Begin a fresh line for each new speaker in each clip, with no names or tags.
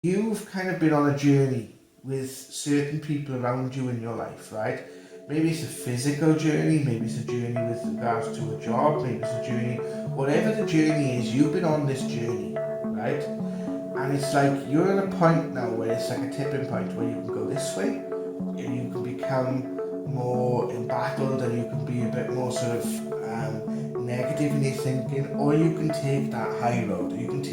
you've kind of been on a journey with certain people around you in your life, right? Maybe it's a physical journey, maybe it's a journey with regards to a job, maybe it's a journey, whatever the journey is, you've been on this journey, right? And it's like you're at a point now where it's like a tipping point where you can go this way and you can become more embattled and you can be a bit more sort of negative in your thinking, or you can take that high road. Are you going to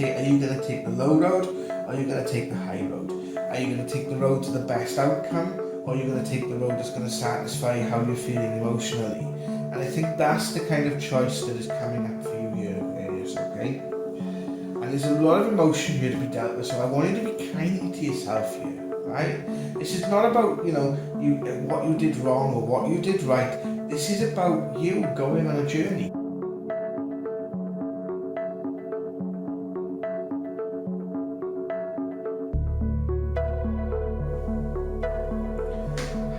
take the low road, or are you going to take the high road? Are you going to take the road to the best outcome, or are you going to take the road that's going to satisfy how you're feeling emotionally? And I think that's the kind of choice that is coming up for you here, Aquarius, okay? And there's a lot of emotion here to be dealt with, so I want you to be kind to yourself here, right? This is not about, what you did wrong or what you did right. This is about you going on a journey.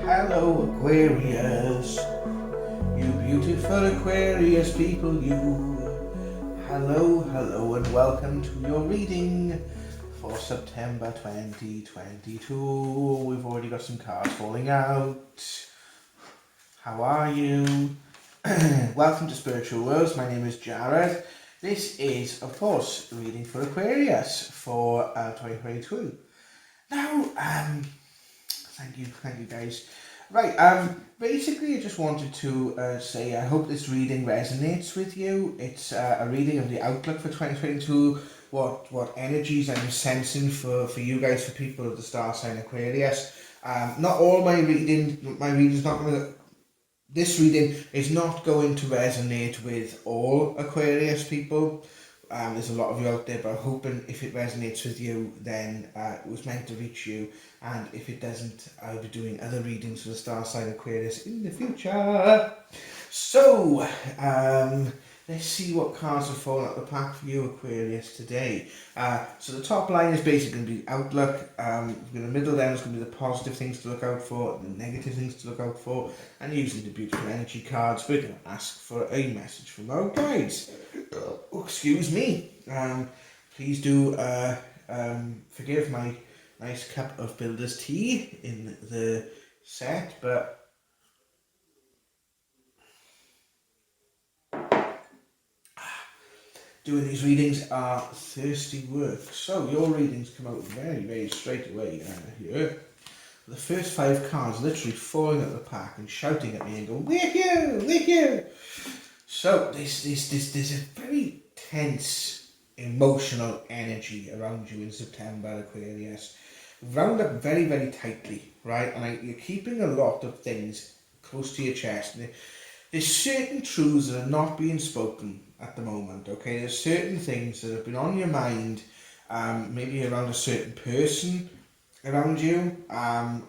Hello, Aquarius. You beautiful Aquarius people, you. Hello, and welcome to your reading for September 2022. We've already got some cards falling out. How are you? Welcome to Spiritual Worlds. My name is Jared. This is, of course, reading for Aquarius for 2022. Now, thank you guys. Right, basically I just wanted to say I hope this reading resonates with you. It's a reading of the outlook for 2022, what energies I'm sensing for you guys, for people of the star sign Aquarius. Not all my reading's not going to, this reading is not going to resonate with all Aquarius people. There's a lot of you out there, but I'm hoping if it resonates with you, then it was meant to reach you. And if it doesn't, I'll be doing other readings for the star sign Aquarius in the future. So, let's see what cards have fallen out the pack for you, Aquarius, today. So the top line is basically going to be outlook. In the middle then is going to be the positive things to look out for, the negative things to look out for, and using the beautiful energy cards, we're going to ask for a message from our guides. Oh, excuse me. Please do forgive my nice cup of builder's tea in the set, but doing these readings are thirsty work. So your readings come out very straight away here. The first 5 cards literally falling out the pack and shouting at me and going, we're here. So there's a very tense emotional energy around you in September, Aquarius. Round up very tightly, right? And you're keeping a lot of things close to your chest. There's certain truths that are not being spoken at the moment, okay? There's certain things that have been on your mind, maybe around a certain person around you,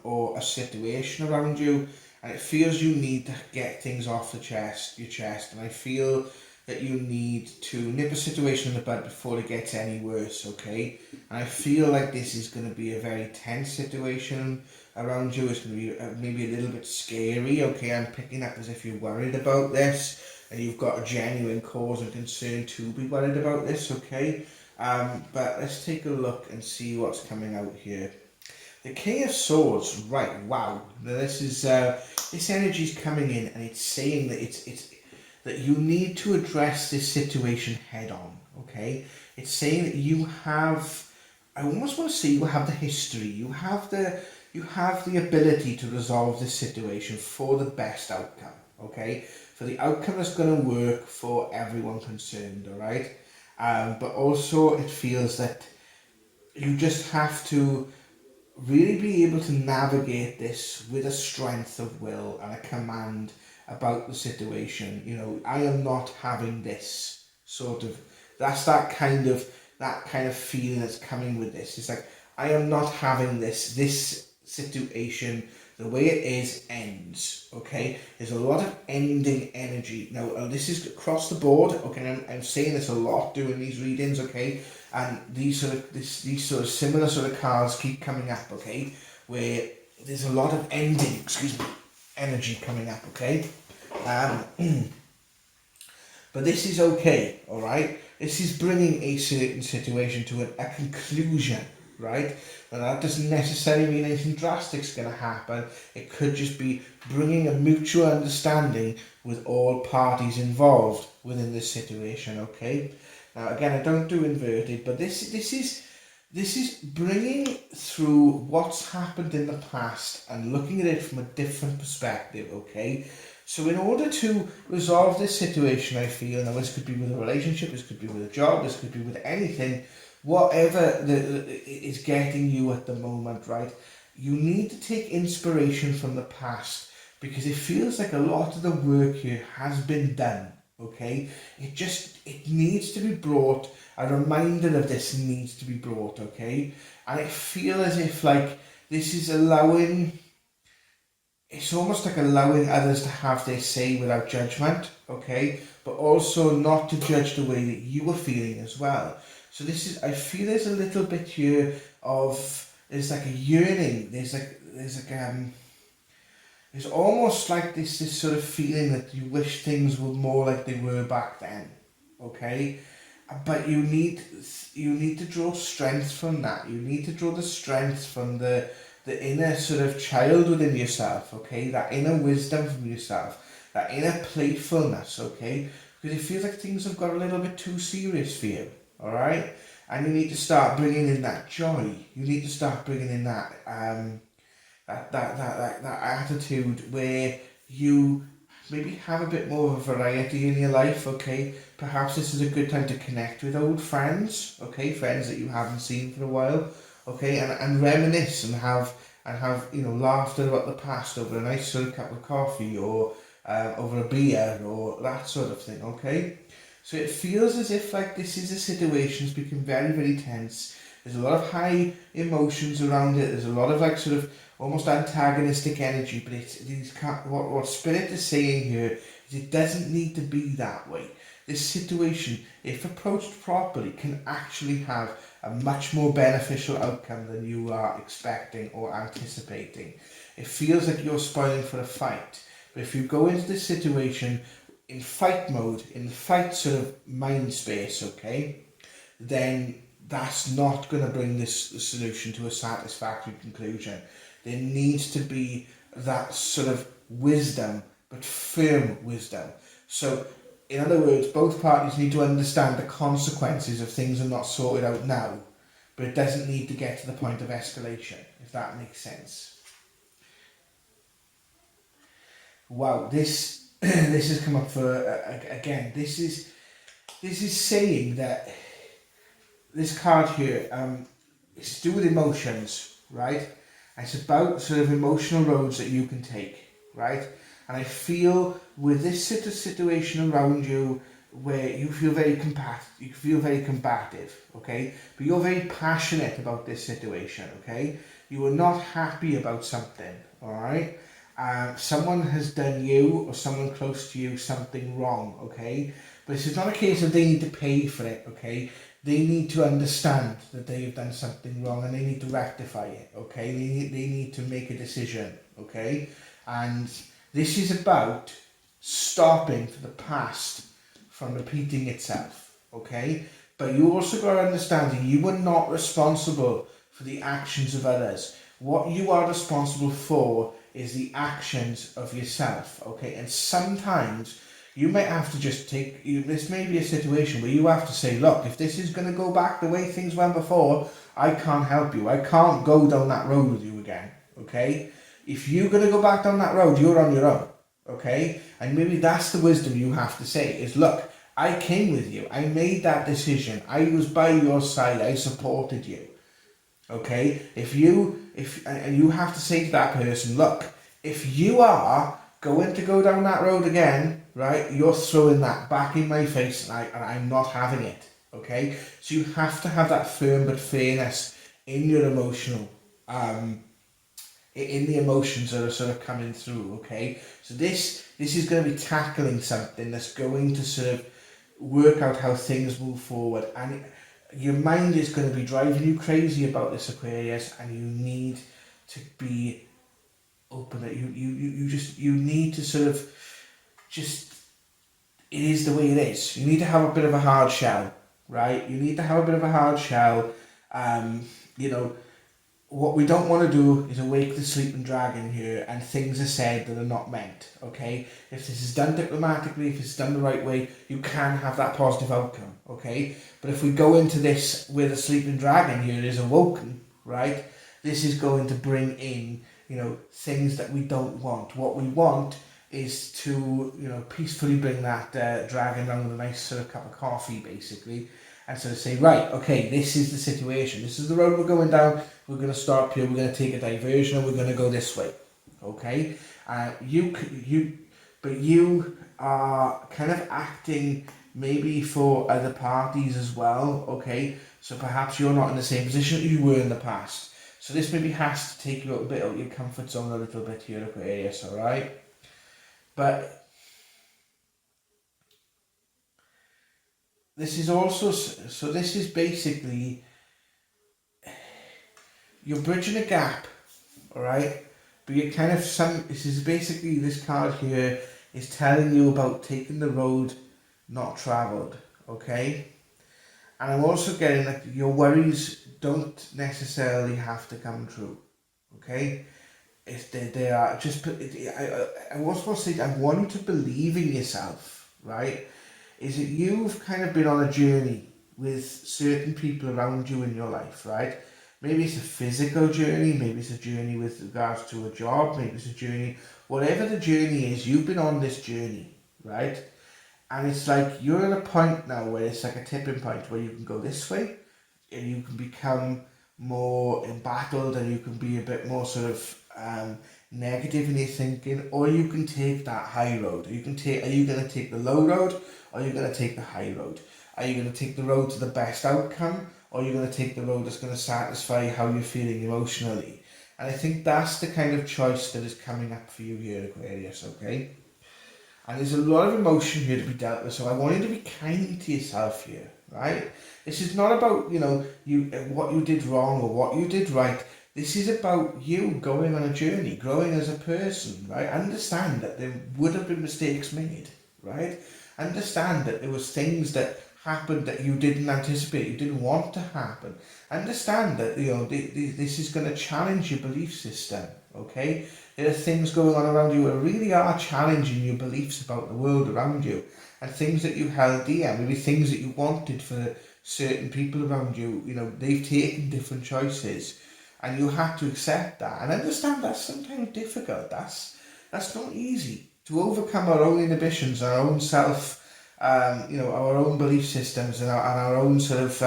or a situation around you, and it feels you need to get things off your chest, and I feel that you need to nip a situation in the bud before it gets any worse, okay? And I feel like this is going to be a very tense situation around you. It's going to be maybe a little bit scary, okay? I'm picking up as if you're worried about this, and you've got a genuine cause and concern to be worried about this, okay? But let's take a look and see what's coming out here. The King of Swords, right? Wow, this is this energy's coming in, and it's saying that it's that you need to address this situation head on. Okay, it's saying that you have. I almost want to say you have the history. You have the ability to resolve this situation for the best outcome. Okay, for the outcome that's going to work for everyone concerned. All right, but also it feels that you just have to really be able to navigate this with a strength of will and a command about the situation. You know, I am not having this sort of, that's that kind of feeling that's coming with this. It's like, I am not having this situation, the way it is ends, okay? There's a lot of ending energy. Now, this is across the board, okay? I'm saying this a lot doing these readings, okay? And these sort of similar sort of cards keep coming up, okay? Where there's a lot of ending, energy coming up, okay? But this is okay, all right? This is bringing a certain situation to a conclusion, right? And that doesn't necessarily mean anything drastic is going to happen. It could just be bringing a mutual understanding with all parties involved within this situation, okay? Now, again, I don't do inverted, but this is bringing through what's happened in the past and looking at it from a different perspective, okay? So in order to resolve this situation, I feel, now this could be with a relationship, this could be with a job, this could be with anything, whatever is getting you at the moment, right? You need to take inspiration from the past, because it feels like a lot of the work here has been done, okay? It needs to be brought, a reminder of this needs to be brought, okay? And I feel as if like this is allowing, it's almost like allowing others to have their say without judgment, okay? But also not to judge the way that you are feeling as well. So this is, I feel there's a little bit here of, there's like a yearning, there's almost like this sort of feeling that you wish things were more like they were back then, okay? But you need to draw strength from that. You need to draw the strength from the inner sort of child within yourself, okay? That inner wisdom from yourself, that inner playfulness, okay? Because it feels like things have got a little bit too serious for you, all right? And you need to start bringing in that joy. You need to start bringing in that that attitude where you maybe have a bit more of a variety in your life, okay? Perhaps this is a good time to connect with old friends, okay? Friends that you haven't seen for a while, okay? And reminisce and have you know, laughter about the past over a nice sort of cup of coffee, or over a beer, or that sort of thing, okay? So it feels as if like this is a situation that's become very, very tense. There's a lot of high emotions around it. There's a lot of like sort of almost antagonistic energy, but what Spirit is saying here is it doesn't need to be that way. This situation, if approached properly, can actually have a much more beneficial outcome than you are expecting or anticipating. It feels like you're spoiling for a fight, but if you go into this situation in fight mode, in the fight sort of mind space, okay, then that's not going to bring this solution to a satisfactory conclusion. There needs to be that sort of wisdom, but firm wisdom. So, in other words, both parties need to understand the consequences of things are not sorted out now, but it doesn't need to get to the point of escalation, if that makes sense. Wow, this this has come up for again. This is saying that this card here, it's to do with emotions, right? And it's about sort of emotional roads that you can take, right? And I feel with this sort of situation around you where you feel very combative, okay? But you're very passionate about this situation, okay? You are not happy about something, all right? Someone has done you or someone close to you something wrong, okay? But this is not a case of they need to pay for it, okay? They need to understand that they have done something wrong and they need to rectify it, okay? They need to make a decision, okay? And this is about stopping for the past from repeating itself, okay? But you also got to understand that you are not responsible for the actions of others. What you are responsible for is the actions of yourself, okay? And sometimes you might have to just this may be a situation where you have to say, look, if this is going to go back the way things went before, I can't help you. I can't go down that road with you again, okay? If you're going to go back down that road, you're on your own, okay? And maybe that's the wisdom you have to say is, look, I came with you. I made that decision. I was by your side. I supported you, okay? And you have to say to that person, look, if you are going to go down that road again, right, you're throwing that back in my face, and I'm not having it, okay? So you have to have that firm but fairness in your emotional, in the emotions that are sort of coming through, okay? So this is going to be tackling something that's going to sort of work out how things move forward, and your mind is going to be driving you crazy about this, Aquarius, and you need to be open. You need to sort of just, it is the way it is. You need to have a bit of a hard shell, right? You need to have a bit of a hard shell, you know, what we don't want to do is awake the sleeping dragon here and things are said that are not meant, okay? If this is done diplomatically, if it's done the right way, you can have that positive outcome, okay? But if we go into this where the sleeping dragon here is awoken, right, this is going to bring in, things that we don't want. What we want is to, peacefully bring that dragon down with a nice sort of cup of coffee, basically, and sort of say, right, okay, this is the situation. This is the road we're going down. We're going to stop here. We're going to take a diversion, and we're going to go this way. Okay, but you are kind of acting maybe for other parties as well. Okay, so perhaps you're not in the same position that you were in the past. So this maybe has to take you a little bit out of your comfort zone a little bit here, Aquarius. All right, but this is also so. This is basically you're bridging a gap, all right. But you're kind of This is basically this card here is telling you about taking the road not travelled, okay. And I'm also getting that your worries don't necessarily have to come true, okay. If they are just, I was supposed to say, I want you to believe in yourself, right? Is that you've kind of been on a journey with certain people around you in your life, right? Maybe it's a physical journey, maybe it's a journey with regards to a job, maybe it's a journey, whatever the journey is, you've been on this journey, right? And it's like you're at a point now where it's like a tipping point where you can go this way and you can become more embattled and you can be a bit more sort of negative in your thinking, or you can take that high road. Are you going to take the low road, or are you going to take the high road? Are you going to take the road to the best outcome, or are you going to take the road that's going to satisfy how you're feeling emotionally? And I think that's the kind of choice that is coming up for you here, Aquarius, okay? And there's a lot of emotion here to be dealt with, so I want you to be kind to yourself here, right? This is not about, what you did wrong or what you did right. This is about you going on a journey, growing as a person, right? Understand that there would have been mistakes made, right? Understand that there was things that happened that you didn't anticipate, you didn't want to happen. Understand that, this is going to challenge your belief system, okay? There are things going on around you that really are challenging your beliefs about the world around you, and things that you held dear, maybe things that you wanted for certain people around you, they've taken different choices, and you have to accept that and understand that's sometimes difficult. That's not easy to overcome our own inhibitions, our own self, our own belief systems, and our own sort of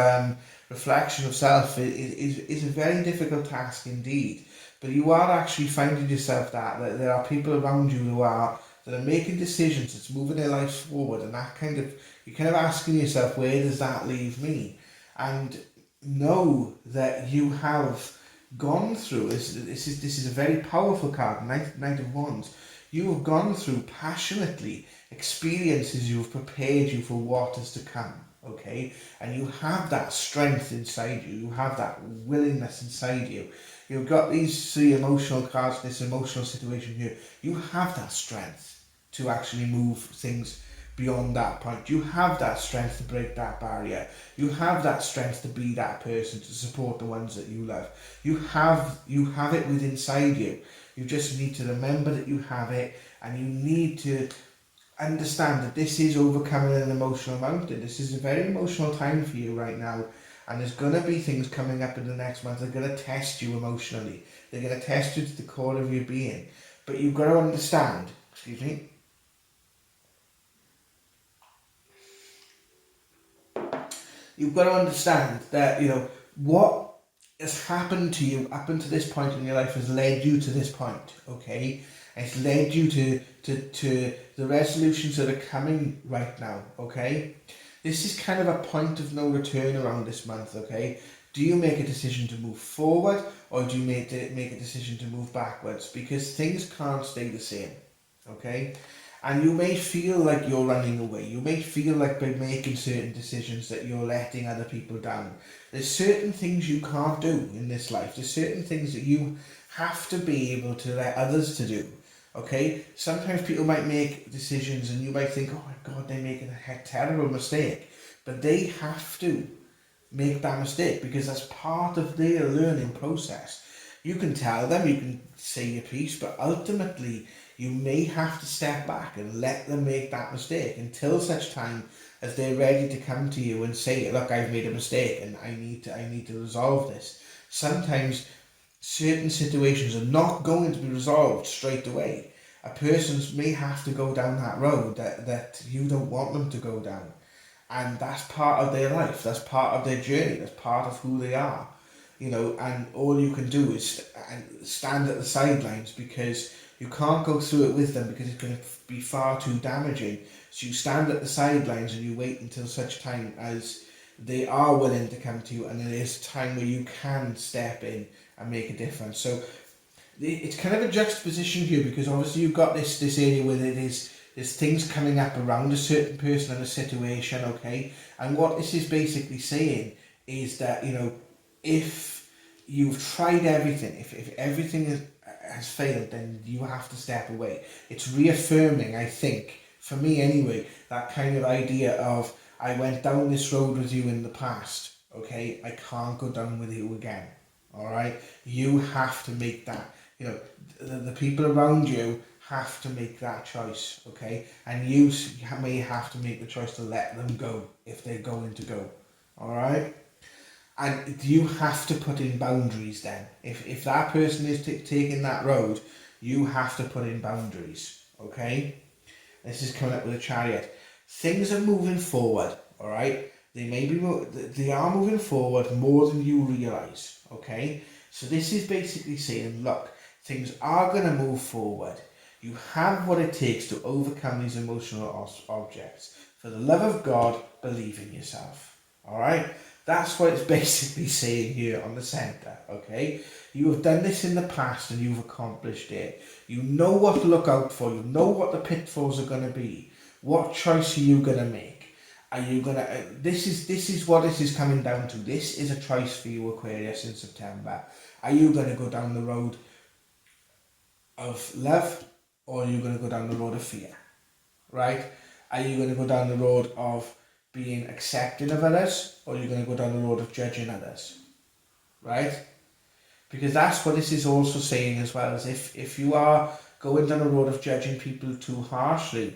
reflection of self is a very difficult task indeed. But you are actually finding yourself that there are people around you that are making decisions, that's moving their lives forward, and you're kind of asking yourself, where does that leave me? And know that you have gone through this is a very powerful card, Knight of Wands. You have gone through passionately experiences. You've prepared you for what is to come, okay? And you have that strength inside you. You have that willingness inside you. You've got these three emotional cards, this emotional situation here. You have that strength to actually move things beyond that point. You have that strength to break that barrier. You have that strength to be that person, to support the ones that you love. You have it within inside you. You just need to remember that you have it, and you need to understand that this is overcoming an emotional mountain. This is a very emotional time for you right now, and there's going to be things coming up in the next month that are going to test you emotionally. They're going to test you to the core of your being. But you've got to understand, you've got to understand that, what has happened to you up until this point in your life has led you to this point, okay? It's led you to the resolutions that are coming right now, okay? This is kind of a point of no return around this month, okay? Do you make a decision to move forward, or do you make a decision to move backwards? Because things can't stay the same, okay? And you may feel like you're running away. You may feel like by making certain decisions that you're letting other people down. There's certain things you can't do in this life. There's certain things that you have to be able to let others to do. Okay? Sometimes people might make decisions and you might think, oh my God, they're making a terrible mistake. But they have to make that mistake, because that's part of their learning process. You can tell them, you can say your piece, but ultimately you may have to step back and let them make that mistake until such time as they're ready to come to you and say, look, I've made a mistake and I need to resolve this. Sometimes certain situations are not going to be resolved straight away. A person may have to go down that road that you don't want them to go down. And that's part of their life, that's part of their journey, that's part of who they are. And all you can do is stand at the sidelines, because you can't go through it with them, because it's going to be far too damaging. So you stand at the sidelines and you wait until such time as they are willing to come to you, and there is time where you can step in and make a difference. So it's kind of a juxtaposition here, because obviously you've got this area where there's things coming up around a certain person and a situation, okay? And what this is basically saying is that, if you've tried everything, if everything has failed, then you have to step away. It's reaffirming, I think, for me anyway, that kind of idea of, I went down this road with you in the past, okay? I can't go down with you again, all right? You have to make that, the people around you have to make that choice, okay? And you may have to make the choice to let them go if they're going to go, all right? And you have to put in boundaries then. If that person is taking that road, you have to put in boundaries, okay? This is coming up with a Chariot. Things are moving forward, all right? They are moving forward more than you realise, okay? So this is basically saying, look, things are going to move forward. You have what it takes to overcome these emotional objects. For the love of God, believe in yourself, all right? That's what it's basically saying here on the centre, okay? You have done this in the past and you've accomplished it. You know what to look out for. You know what the pitfalls are going to be. What choice are you going to make? Are you going to... This is what this is coming down to. This is a choice for you, Aquarius, in September. Are you going to go down the road of love, or are you going to go down the road of fear, right? Are you going to go down the road of being accepting of others, or are you going to go down the road of judging others, right? Because that's what this is also saying as well, as if you are going down the road of judging people too harshly,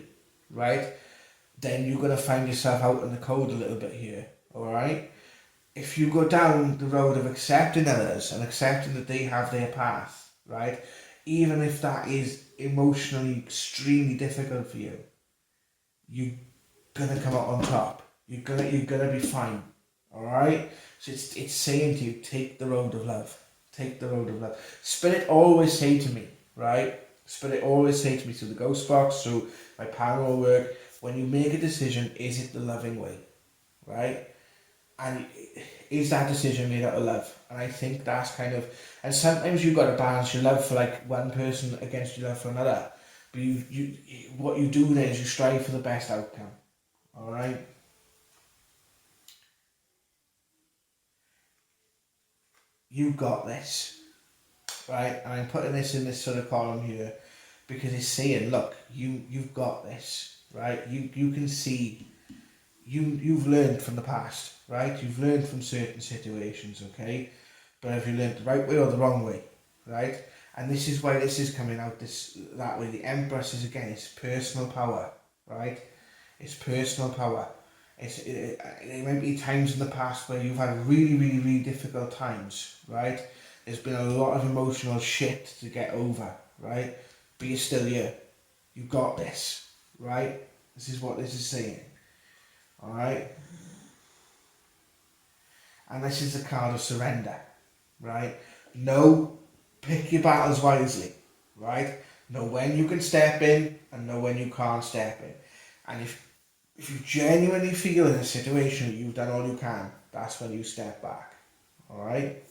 right, then you're going to find yourself out in the cold a little bit here, all right? If you go down the road of accepting others and accepting that they have their path, right, even if that is emotionally extremely difficult for you, you're gonna come out on top. You're gonna be fine. All right. So it's saying to you, take the road of love. Take the road of love. Spirit always say to me, right? Spirit always say to me through the ghost box, through my paranormal work, when you make a decision, is it the loving way, right? And is that decision made out of love? And I think that's kind of, and sometimes you've got to balance your love for like one person against your love for another. But what you do then is you strive for the best outcome. All right. You got this, right? And I'm putting this in this sort of column here because it's saying, look, you've got this, right? You can see, you've learned from the past, right? You've learned from certain situations, okay? But have you learned the right way or the wrong way, right? And this is why this is coming out that way. The Empress is, again, it's personal power, right? It's personal power. There might be times in the past where you've had really, really, really difficult times, right? There's been a lot of emotional shit to get over, right? But you're still here. You got this, right? This is what this is saying, all right? And this is the card of surrender, right? Pick your battles wisely, right? Know when you can step in and know when you can't step in. And if you genuinely feel in a situation that you've done all you can, that's when you step back, all right?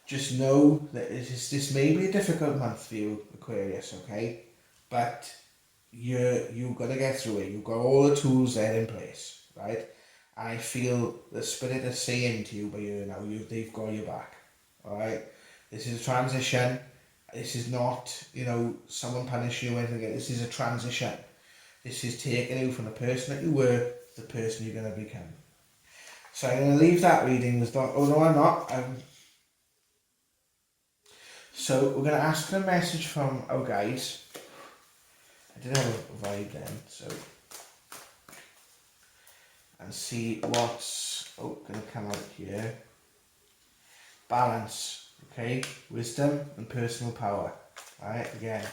Just know that this may be a difficult month for you, Aquarius, okay? But you're going to get through it. You've got all the tools there in place, right? And I feel the Spirit is saying to you, but they've got your back, all right? This is a transition. This is not, someone punishing you or anything. This is a transition. This is taking you from the person that you were to the person you're going to become. So I'm going to leave that reading with oh no I'm not. So we're going to ask for a message from our guides. I did have a vibe then, so, and see what's going to come out here. Balance, okay, wisdom and personal power. Right, again,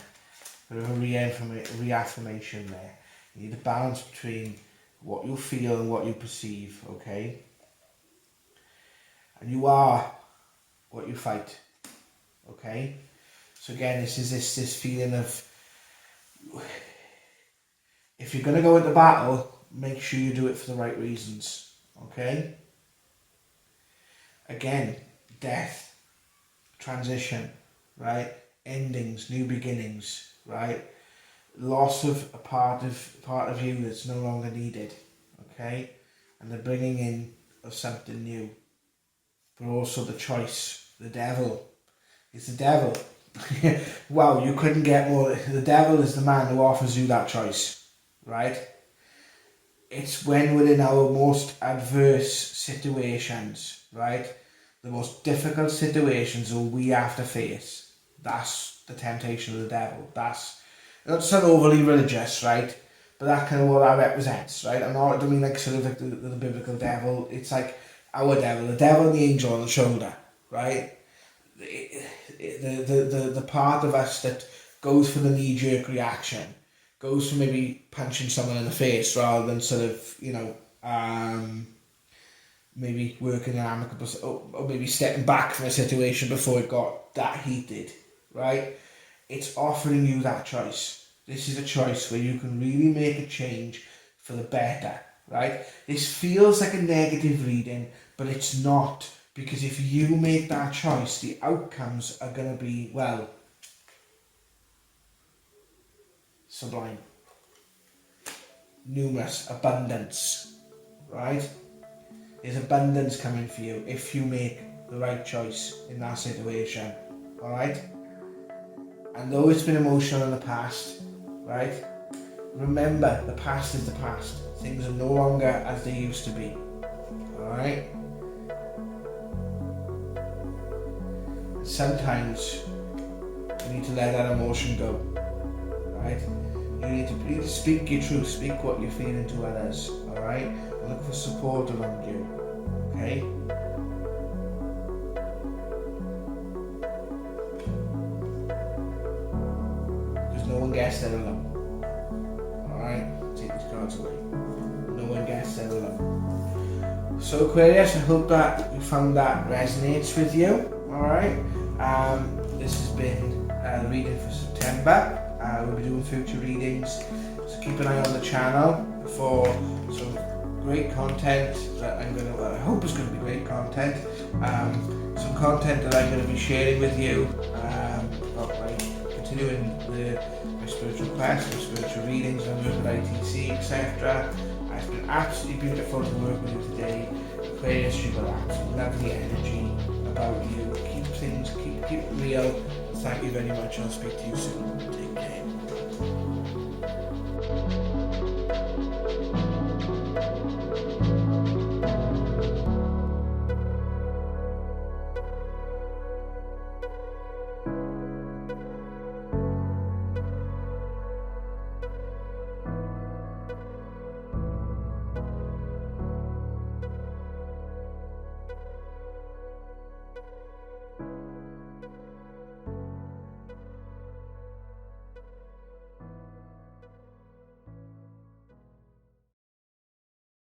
bit of a reaffirmation there. You need a balance between what you feel and what you perceive, okay? And you are what you fight, okay? So again, this is this feeling of, if you're going to go into battle, make sure you do it for the right reasons, okay? Again, death, transition, right? Endings, new beginnings, right? Loss of a part of you that's no longer needed, okay? And the bringing in of something new. But also the choice, the devil. It's the devil. Wow, you couldn't get more. The devil is the man who offers you that choice, right? It's when we're in our most adverse situations, right? The most difficult situations that we have to face. That's the temptation of the devil. That's not so overly religious, right? But that's kind of what that represents, right? I don't mean like sort of like the biblical devil. It's like our devil, the devil and the angel on the shoulder, right? The part of us that goes for the knee-jerk reaction, goes for maybe punching someone in the face rather than sort of, you know, maybe working an amicable, or maybe stepping back from a situation before it got that heated, right? It's offering you that choice. This is a choice where you can really make a change for the better, right? This feels like a negative reading, but it's not, because if you make that choice, the outcomes are going to be, well, sublime, numerous, abundance, right? There's abundance coming for you if you make the right choice in that situation, alright? And though it's been emotional in the past, right? Remember, the past is the past. Things are no longer as they used to be, alright? Sometimes you need to let that emotion go, right? You need to speak your truth, speak what you're feeling to others, alright? Look for support around you, okay? Because no one gets there alone, alright? Take these cards away. No one gets there alone. So Aquarius, I hope that you found that resonates with you, alright? This has been a reading for September. We'll be doing future readings, so keep an eye on the channel for some great content that I hope is going to be great content. Some content that I'm going to be sharing with you about continuing my spiritual quest, my spiritual readings, my work with ITC, etc. It's been absolutely beautiful to work with you today. Aquarius, you've got absolutely lovely energy about you. Keep things, keep it real. Thank you very much. I'll speak to you soon.